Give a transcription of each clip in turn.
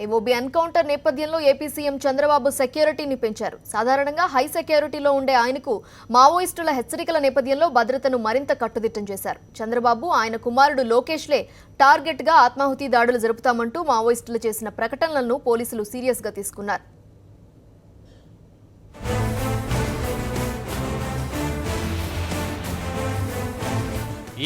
AOB encounter నేపథ్యంలో AP CM Chandrababu సెక్యూరిటీని పెంచారు. సాధారణంగా హై సెక్యూరిటీలో ఉండే ఆయనకు మావోయిస్టుల హెచ్చరికల నేపథ్యంలో భద్రతను మరింత కట్టుదిట్టం చేశారు. చంద్రబాబు ఆయన కుమారుడు లోకేష్లే టార్గెట్గా ఆత్మాహుతి దాడులు జరుపుతామంటూ మావోయిస్టులు చేసిన ప్రకటనలను పోలీసులు సీరియస్గా తీసుకున్నారు.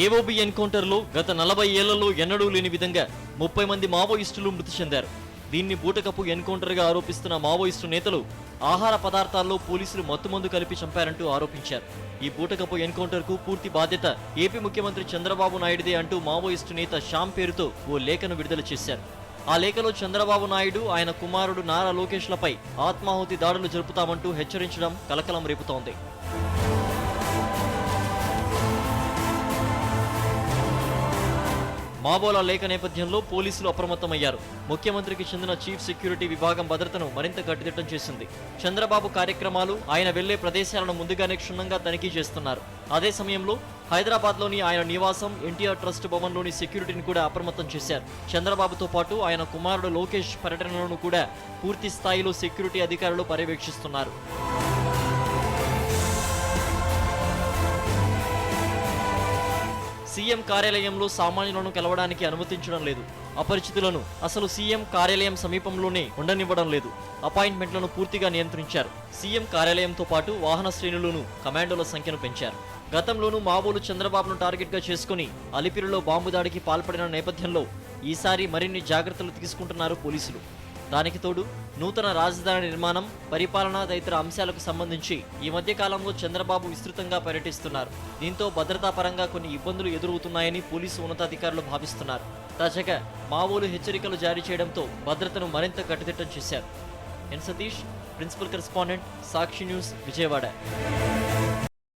ఏవోబీ ఎన్కౌంటర్లో గత 40 ఏళ్లలో ఎన్నడూ లేని విధంగా 30 మంది మావోయిస్టులు మృతి చెందారు. దీన్ని బూటకపు ఎన్కౌంటర్గా ఆరోపిస్తున్న మావోయిస్టు నేతలు ఆహార పదార్థాల్లో పోలీసులు మత్తుమందు కలిపి చంపారంటూ ఆరోపించారు. ఈ బూటకపు ఎన్కౌంటర్కు పూర్తి బాధ్యత ఏపీ ముఖ్యమంత్రి చంద్రబాబు నాయుడుదే అంటూ మావోయిస్టు నేత శ్యామ్ పేరుతో ఓ లేఖను విడుదల చేశారు. ఆ లేఖలో చంద్రబాబు నాయుడు ఆయన కుమారుడు నారా లోకేష్లపై ఆత్మాహుతి దాడులు జరుపుతామంటూ హెచ్చరించడం కలకలం రేపుతోంది. మావోల లేఖ నేపథ్యంలో పోలీసులు అప్రమత్తమయ్యారు. ముఖ్యమంత్రికి చెందిన చీఫ్ సెక్యూరిటీ విభాగం భద్రతను మరింత కట్టుదిట్టం చేసింది. చంద్రబాబు కార్యక్రమాలు, ఆయన వెళ్లే ప్రదేశాలను ముందుగానే క్షుణ్ణంగా తనిఖీ చేస్తున్నారు. అదే సమయంలో హైదరాబాద్లోని ఆయన నివాసం ఎన్టీఆర్ ట్రస్ట్ భవన్లోని సెక్యూరిటీని కూడా అప్రమత్తం చేశారు. చంద్రబాబుతో పాటు ఆయన కుమారుడు లోకేష్ పర్యటనలను కూడా పూర్తి స్థాయిలో సెక్యూరిటీ అధికారులు పర్యవేక్షిస్తున్నారు. సీఎం కార్యాలయంలో సామాన్యులను కలవడానికి అనుమతించడం లేదు. అపరిచితులను అసలు సీఎం కార్యాలయం సమీపంలోనే ఉండనివ్వడం లేదు. అపాయింట్మెంట్లను పూర్తిగా నియంత్రించారు. సీఎం కార్యాలయంతో పాటు వాహన శ్రేణులను, కమాండోల సంఖ్యను పెంచారు. గతంలోనూ మావోలు చంద్రబాబును టార్గెట్గా చేసుకుని అలిపిరిలో బాంబు దాడికి పాల్పడిన నేపథ్యంలో ఈసారి మరిన్ని జాగ్రత్తలు తీసుకుంటున్నారు పోలీసులు. దానికి తోడు నూతన రాజధాని నిర్మాణం, పరిపాలన తదితర అంశాలకు సంబంధించి ఈ మధ్య కాలంలో చంద్రబాబు విస్తృతంగా పర్యటిస్తున్నారు. దీంతో భద్రతా పరంగా కొన్ని ఇబ్బందులు ఎదురవుతున్నాయని పోలీసు ఉన్నతాధికారులు భావిస్తున్నారు. తాజాగా మావోలు హెచ్చరికలు జారీ చేయడంతో భద్రతను మరింత కట్టుదిట్టం చేశారు. ఎన్ సతీష్, ప్రిన్సిపల్ కరెస్పాండెంట్, సాక్షి న్యూస్, విజయవాడ.